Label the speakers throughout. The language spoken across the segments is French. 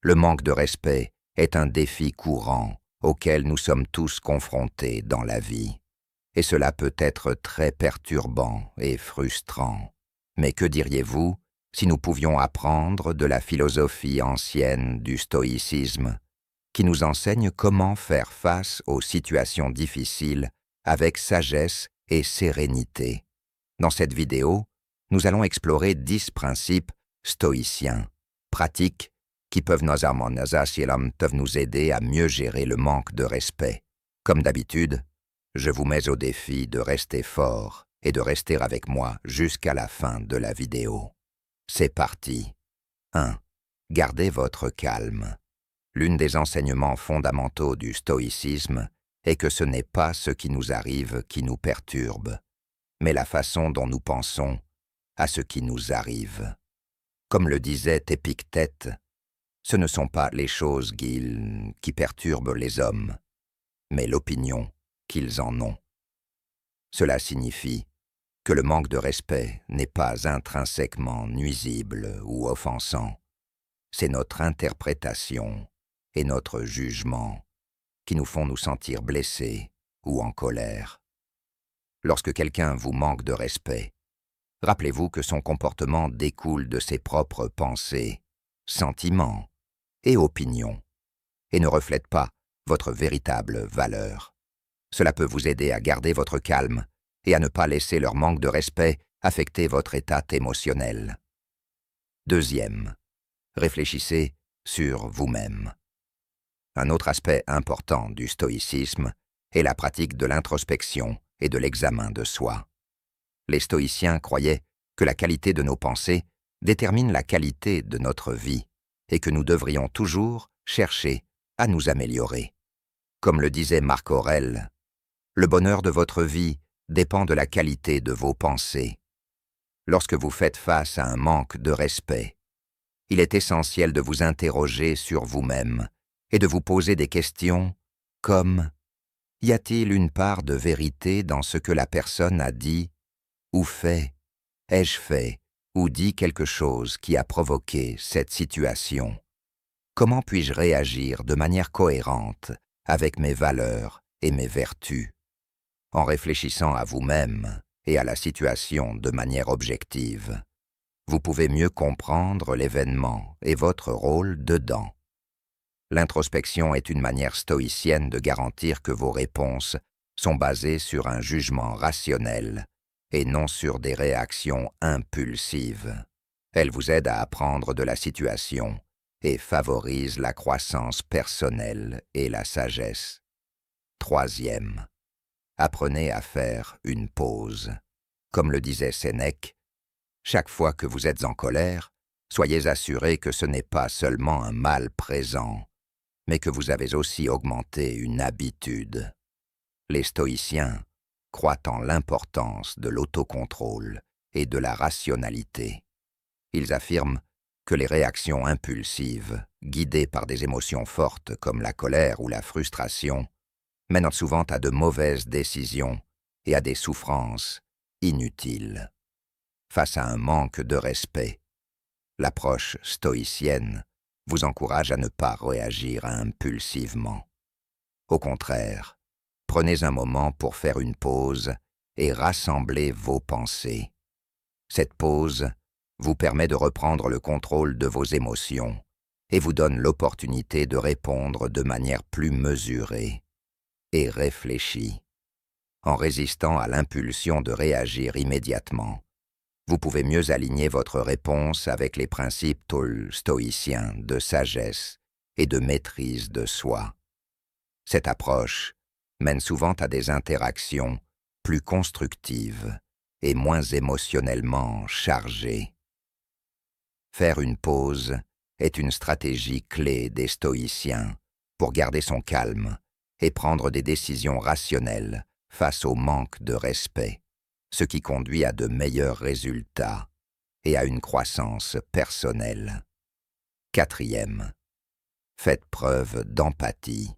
Speaker 1: Le manque de respect est un défi courant auquel nous sommes tous confrontés dans la vie. Et cela peut être très perturbant et frustrant. Mais que diriez-vous si nous pouvions apprendre de la philosophie ancienne du stoïcisme, qui nous enseigne comment faire face aux situations difficiles avec sagesse et sérénité? Dans cette vidéo, nous allons explorer 10 principes stoïciens, pratiques qui peuvent nous aider à mieux gérer le manque de respect. Comme d'habitude, je vous mets au défi de rester fort et de rester avec moi jusqu'à la fin de la vidéo. C'est parti. 1. Gardez votre calme. L'un des enseignements fondamentaux du stoïcisme est que ce n'est pas ce qui nous arrive qui nous perturbe, mais la façon dont nous pensons à ce qui nous arrive. Comme le disait Épictète, ce ne sont pas les choses qui perturbent les hommes, mais l'opinion qu'ils en ont. Cela signifie que le manque de respect n'est pas intrinsèquement nuisible ou offensant. C'est notre interprétation et notre jugement qui nous font nous sentir blessés ou en colère. Lorsque quelqu'un vous manque de respect, rappelez-vous que son comportement découle de ses propres pensées, sentiments et opinions, et ne reflète pas votre véritable valeur. Cela peut vous aider à garder votre calme et à ne pas laisser leur manque de respect affecter votre état émotionnel. 2. Réfléchissez sur vous-même. Un autre aspect important du stoïcisme est la pratique de l'introspection et de l'examen de soi. Les stoïciens croyaient que la qualité de nos pensées détermine la qualité de notre vie et que nous devrions toujours chercher à nous améliorer. Comme le disait Marc Aurèle, le bonheur de votre vie dépend de la qualité de vos pensées. Lorsque vous faites face à un manque de respect, il est essentiel de vous interroger sur vous-même et de vous poser des questions comme « Y a-t-il une part de vérité dans ce que la personne a dit ou fait? Ai-je fait ou dit quelque chose qui a provoqué cette situation? Comment puis-je réagir de manière cohérente avec mes valeurs et mes vertus? » En réfléchissant à vous-même et à la situation de manière objective, vous pouvez mieux comprendre l'événement et votre rôle dedans. L'introspection est une manière stoïcienne de garantir que vos réponses sont basées sur un jugement rationnel et non sur des réactions impulsives. Elle vous aide à apprendre de la situation et favorise la croissance personnelle et la sagesse. 3. Apprenez à faire une pause. Comme le disait Sénèque, chaque fois que vous êtes en colère, soyez assurés que ce n'est pas seulement un mal présent, mais que vous avez aussi augmenté une habitude. Les stoïciens croient en l'importance de l'autocontrôle et de la rationalité. Ils affirment que les réactions impulsives, guidées par des émotions fortes comme la colère ou la frustration, mènent souvent à de mauvaises décisions et à des souffrances inutiles. Face à un manque de respect, l'approche stoïcienne vous encourage à ne pas réagir impulsivement. Au contraire, prenez un moment pour faire une pause et rassembler vos pensées. Cette pause vous permet de reprendre le contrôle de vos émotions et vous donne l'opportunité de répondre de manière plus mesurée et réfléchie. En résistant à l'impulsion de réagir immédiatement, vous pouvez mieux aligner votre réponse avec les principes stoïciens de sagesse et de maîtrise de soi. Cette approche mène souvent à des interactions plus constructives et moins émotionnellement chargées. Faire une pause est une stratégie clé des stoïciens pour garder son calme et prendre des décisions rationnelles face au manque de respect, ce qui conduit à de meilleurs résultats et à une croissance personnelle. 4. Faites preuve d'empathie.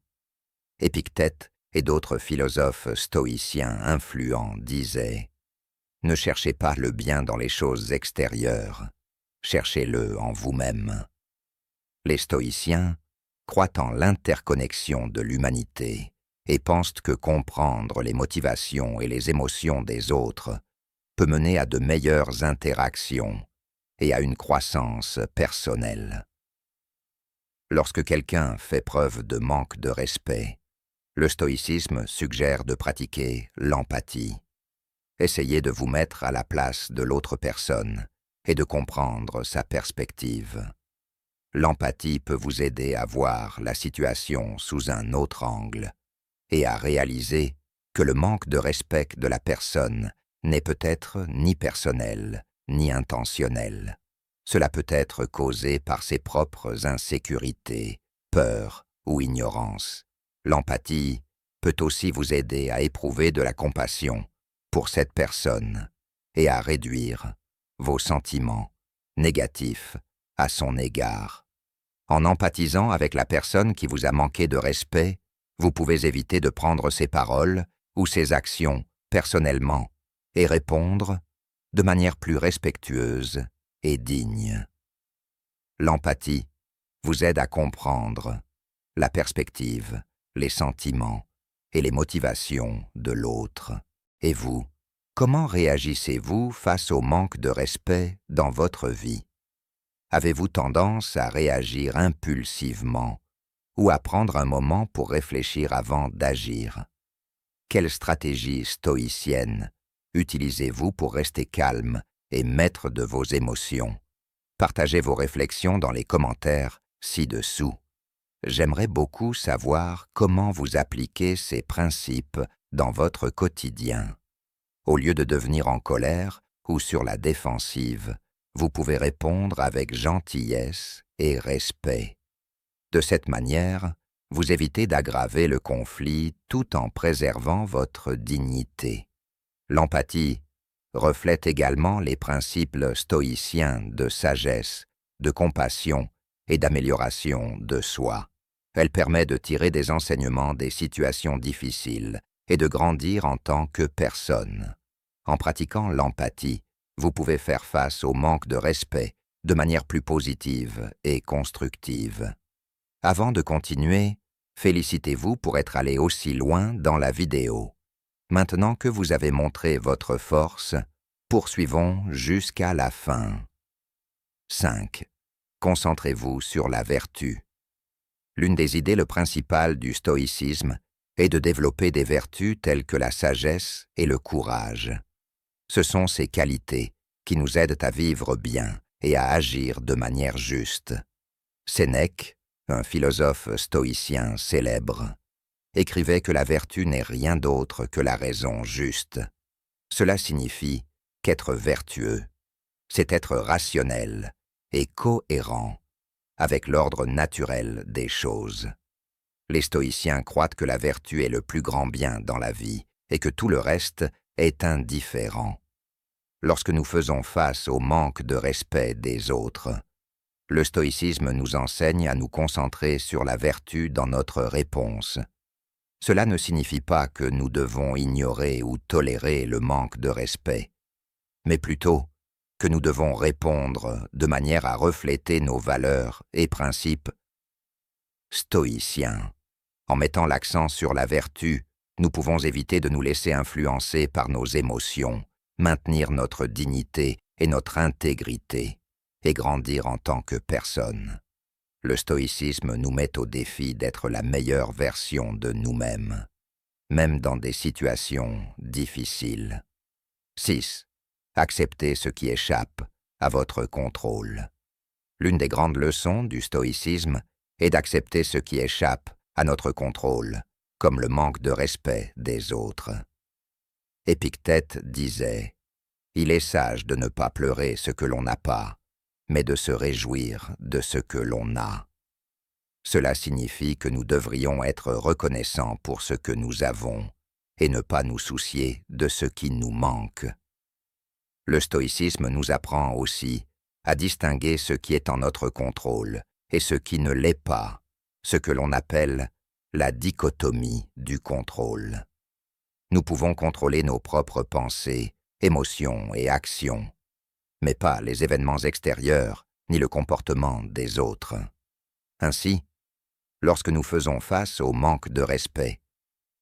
Speaker 1: Épictète et d'autres philosophes stoïciens influents disaient « Ne cherchez pas le bien dans les choses extérieures, cherchez-le en vous-même. » Les stoïciens croient en l'interconnexion de l'humanité et pensent que comprendre les motivations et les émotions des autres peut mener à de meilleures interactions et à une croissance personnelle. Lorsque quelqu'un fait preuve de manque de respect, le stoïcisme suggère de pratiquer l'empathie. Essayez de vous mettre à la place de l'autre personne et de comprendre sa perspective. L'empathie peut vous aider à voir la situation sous un autre angle et à réaliser que le manque de respect de la personne n'est peut-être ni personnel ni intentionnel. Cela peut être causé par ses propres insécurités, peurs ou ignorance. L'empathie peut aussi vous aider à éprouver de la compassion pour cette personne et à réduire vos sentiments négatifs à son égard. En empathisant avec la personne qui vous a manqué de respect, vous pouvez éviter de prendre ses paroles ou ses actions personnellement et répondre de manière plus respectueuse et digne. L'empathie vous aide à comprendre la perspective, les sentiments et les motivations de l'autre. Et vous, comment réagissez-vous face au manque de respect dans votre vie? Avez-vous tendance à réagir impulsivement ou à prendre un moment pour réfléchir avant d'agir? Quelle stratégie stoïcienne utilisez-vous pour rester calme et maître de vos émotions? Partagez vos réflexions dans les commentaires ci-dessous. J'aimerais beaucoup savoir comment vous appliquez ces principes dans votre quotidien. Au lieu de devenir en colère ou sur la défensive, vous pouvez répondre avec gentillesse et respect. De cette manière, vous évitez d'aggraver le conflit tout en préservant votre dignité. L'empathie reflète également les principes stoïciens de sagesse, de compassion et d'amélioration de soi. Elle permet de tirer des enseignements des situations difficiles et de grandir en tant que personne. En pratiquant l'empathie, vous pouvez faire face au manque de respect de manière plus positive et constructive. Avant de continuer, félicitez-vous pour être allé aussi loin dans la vidéo. Maintenant que vous avez montré votre force, poursuivons jusqu'à la fin. 5. Concentrez-vous sur la vertu. L'une des idées principales du stoïcisme est de développer des vertus telles que la sagesse et le courage. Ce sont ces qualités qui nous aident à vivre bien et à agir de manière juste. Sénèque, un philosophe stoïcien célèbre, écrivait que la vertu n'est rien d'autre que la raison juste. Cela signifie qu'être vertueux, c'est être rationnel et cohérent avec l'ordre naturel des choses. Les stoïciens croient que la vertu est le plus grand bien dans la vie et que tout le reste est indifférent. Lorsque nous faisons face au manque de respect des autres, le stoïcisme nous enseigne à nous concentrer sur la vertu dans notre réponse. Cela ne signifie pas que nous devons ignorer ou tolérer le manque de respect, mais plutôt que nous devons répondre de manière à refléter nos valeurs et principes stoïciens. En mettant l'accent sur la vertu, nous pouvons éviter de nous laisser influencer par nos émotions, maintenir notre dignité et notre intégrité, et grandir en tant que personne. Le stoïcisme nous met au défi d'être la meilleure version de nous-mêmes, même dans des situations difficiles. 6. Acceptez ce qui échappe à votre contrôle. L'une des grandes leçons du stoïcisme est d'accepter ce qui échappe à notre contrôle, comme le manque de respect des autres. Épictète disait « Il est sage de ne pas pleurer ce que l'on n'a pas, mais de se réjouir de ce que l'on a. » Cela signifie que nous devrions être reconnaissants pour ce que nous avons et ne pas nous soucier de ce qui nous manque. Le stoïcisme nous apprend aussi à distinguer ce qui est en notre contrôle et ce qui ne l'est pas, ce que l'on appelle la dichotomie du contrôle. Nous pouvons contrôler nos propres pensées, émotions et actions, mais pas les événements extérieurs ni le comportement des autres. Ainsi, lorsque nous faisons face au manque de respect,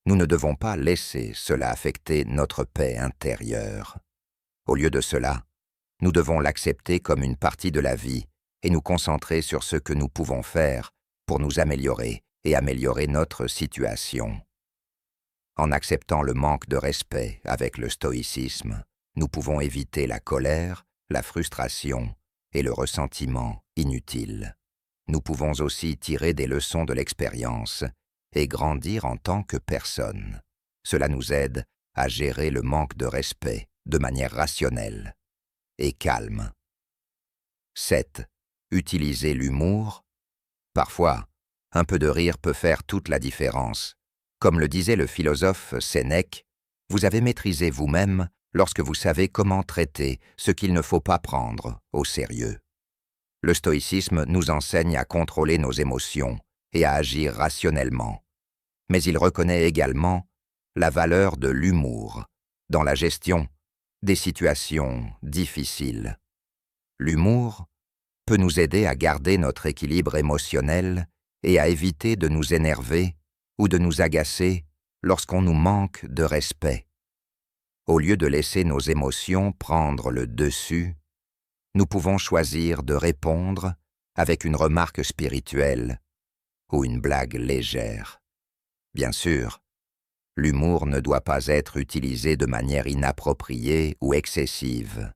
Speaker 1: nous ne devons pas laisser cela affecter notre paix intérieure. Au lieu de cela, nous devons l'accepter comme une partie de la vie et nous concentrer sur ce que nous pouvons faire pour nous améliorer et améliorer notre situation. En acceptant le manque de respect avec le stoïcisme, nous pouvons éviter la colère, la frustration et le ressentiment inutile. Nous pouvons aussi tirer des leçons de l'expérience et grandir en tant que personne. Cela nous aide à gérer le manque de respect de manière rationnelle et calme. 7. Utilisez l'humour. Parfois, un peu de rire peut faire toute la différence. Comme le disait le philosophe Sénèque, vous avez maîtrisé vous-même lorsque vous savez comment traiter ce qu'il ne faut pas prendre au sérieux. Le stoïcisme nous enseigne à contrôler nos émotions et à agir rationnellement. Mais il reconnaît également la valeur de l'humour dans la gestion des situations difficiles. L'humour peut nous aider à garder notre équilibre émotionnel et à éviter de nous énerver ou de nous agacer lorsqu'on nous manque de respect. Au lieu de laisser nos émotions prendre le dessus, nous pouvons choisir de répondre avec une remarque spirituelle ou une blague légère. Bien sûr, l'humour ne doit pas être utilisé de manière inappropriée ou excessive,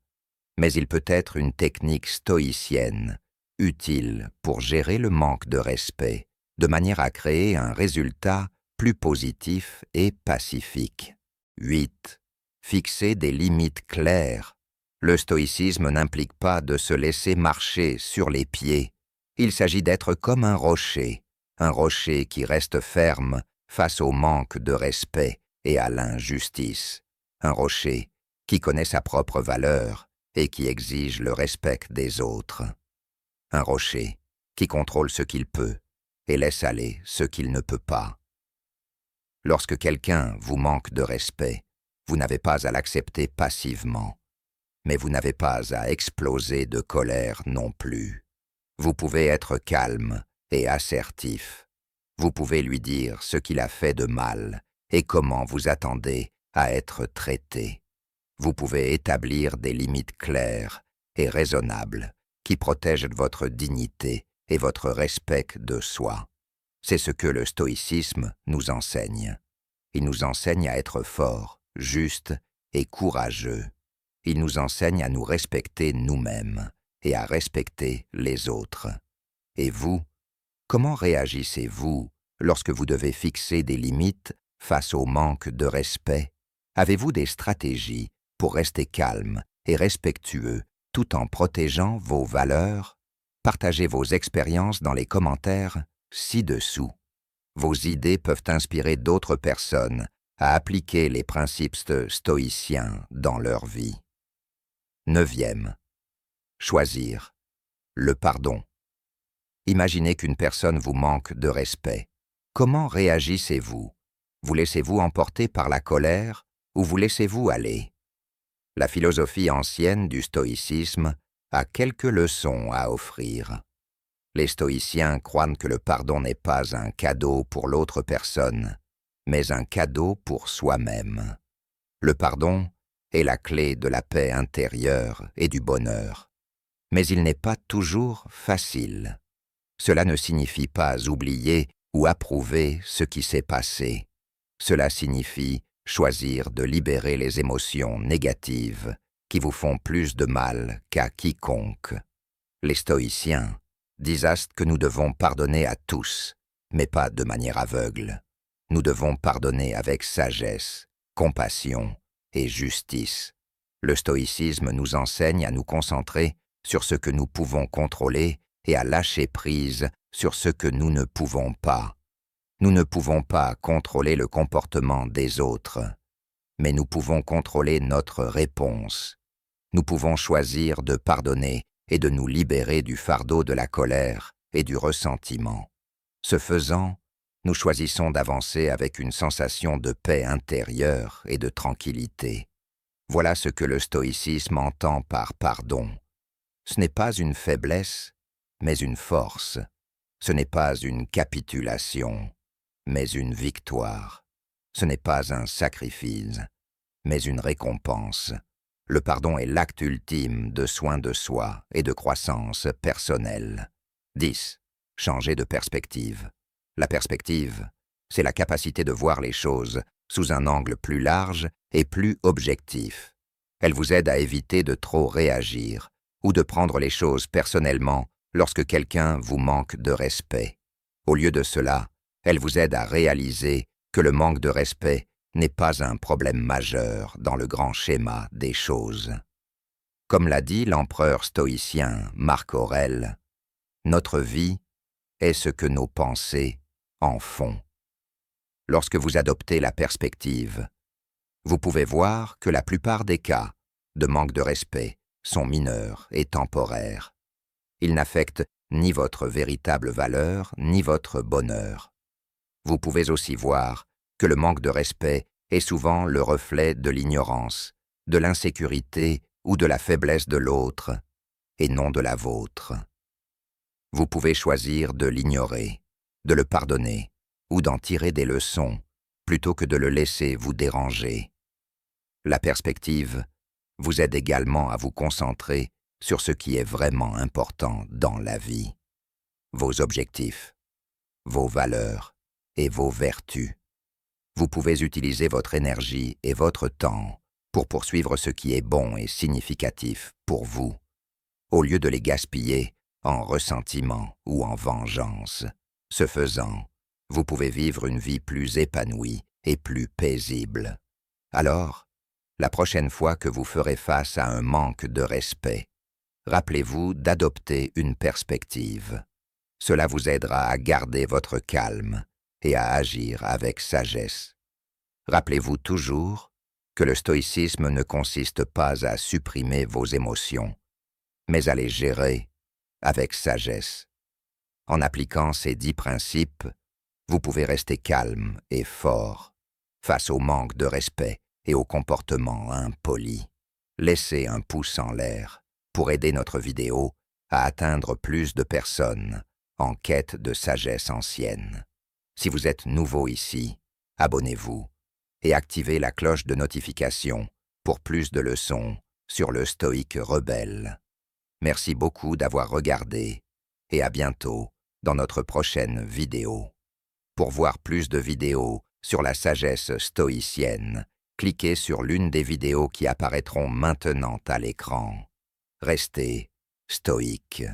Speaker 1: mais il peut être une technique stoïcienne, utile pour gérer le manque de respect, de manière à créer un résultat plus positif et pacifique. 8. Fixer des limites claires. Le stoïcisme n'implique pas de se laisser marcher sur les pieds. Il s'agit d'être comme un rocher qui reste ferme face au manque de respect et à l'injustice. Un rocher qui connaît sa propre valeur et qui exige le respect des autres. Un rocher qui contrôle ce qu'il peut et laisse aller ce qu'il ne peut pas. Lorsque quelqu'un vous manque de respect, vous n'avez pas à l'accepter passivement, mais vous n'avez pas à exploser de colère non plus. Vous pouvez être calme et assertif. Vous pouvez lui dire ce qu'il a fait de mal et comment vous attendez à être traité. Vous pouvez établir des limites claires et raisonnables qui protègent votre dignité et votre respect de soi. C'est ce que le stoïcisme nous enseigne. Il nous enseigne à être forts, justes et courageux. Il nous enseigne à nous respecter nous-mêmes et à respecter les autres. Et vous, comment réagissez-vous lorsque vous devez fixer des limites face au manque de respect? Avez-vous des stratégies pour rester calme et respectueux tout en protégeant vos valeurs? Partagez vos expériences dans les commentaires ci-dessous. Vos idées peuvent inspirer d'autres personnes à appliquer les principes stoïciens dans leur vie. 9. Choisir le pardon. Imaginez qu'une personne vous manque de respect. Comment réagissez-vous? Vous laissez-vous emporter par la colère ou vous laissez-vous aller? La philosophie ancienne du stoïcisme a quelques leçons à offrir. Les stoïciens croient que le pardon n'est pas un cadeau pour l'autre personne, mais un cadeau pour soi-même. Le pardon est la clé de la paix intérieure et du bonheur. Mais il n'est pas toujours facile. Cela ne signifie pas oublier ou approuver ce qui s'est passé. Cela signifie choisir de libérer les émotions négatives qui vous font plus de mal qu'à quiconque. Les stoïciens disent que nous devons pardonner à tous, mais pas de manière aveugle. Nous devons pardonner avec sagesse, compassion et justice. Le stoïcisme nous enseigne à nous concentrer sur ce que nous pouvons contrôler et à lâcher prise sur ce que nous ne pouvons pas. Nous ne pouvons pas contrôler le comportement des autres, mais nous pouvons contrôler notre réponse. Nous pouvons choisir de pardonner et de nous libérer du fardeau de la colère et du ressentiment. Ce faisant, nous choisissons d'avancer avec une sensation de paix intérieure et de tranquillité. Voilà ce que le stoïcisme entend par pardon. Ce n'est pas une faiblesse, mais une force. Ce n'est pas une capitulation, mais une victoire. Ce n'est pas un sacrifice, mais une récompense. Le pardon est l'acte ultime de soin de soi et de croissance personnelle. 10. Changer de perspective. La perspective, c'est la capacité de voir les choses sous un angle plus large et plus objectif. Elle vous aide à éviter de trop réagir ou de prendre les choses personnellement lorsque quelqu'un vous manque de respect. Au lieu de cela, elle vous aide à réaliser que le manque de respect n'est pas un problème majeur dans le grand schéma des choses. Comme l'a dit l'empereur stoïcien Marc Aurèle, notre vie est ce que nos pensées en font. Lorsque vous adoptez la perspective, vous pouvez voir que la plupart des cas de manque de respect sont mineurs et temporaires. Ils n'affectent ni votre véritable valeur, ni votre bonheur. Vous pouvez aussi voir que le manque de respect est souvent le reflet de l'ignorance, de l'insécurité ou de la faiblesse de l'autre, et non de la vôtre. Vous pouvez choisir de l'ignorer, de le pardonner, ou d'en tirer des leçons, plutôt que de le laisser vous déranger. La perspective vous aide également à vous concentrer sur ce qui est vraiment important dans la vie. Vos objectifs, vos valeurs et vos vertus. Vous pouvez utiliser votre énergie et votre temps pour poursuivre ce qui est bon et significatif pour vous, au lieu de les gaspiller en ressentiment ou en vengeance. Ce faisant, vous pouvez vivre une vie plus épanouie et plus paisible. Alors, la prochaine fois que vous ferez face à un manque de respect, rappelez-vous d'adopter une perspective. Cela vous aidera à garder votre calme et à agir avec sagesse. Rappelez-vous toujours que le stoïcisme ne consiste pas à supprimer vos émotions, mais à les gérer avec sagesse. En appliquant ces 10 principes, vous pouvez rester calme et fort face au manque de respect et au comportement impoli. Laissez un pouce en l'air pour aider notre vidéo à atteindre plus de personnes en quête de sagesse ancienne. Si vous êtes nouveau ici, abonnez-vous et activez la cloche de notification pour plus de leçons sur le stoïque rebelle. Merci beaucoup d'avoir regardé et à bientôt dans notre prochaine vidéo. Pour voir plus de vidéos sur la sagesse stoïcienne, cliquez sur l'une des vidéos qui apparaîtront maintenant à l'écran. Restez stoïque.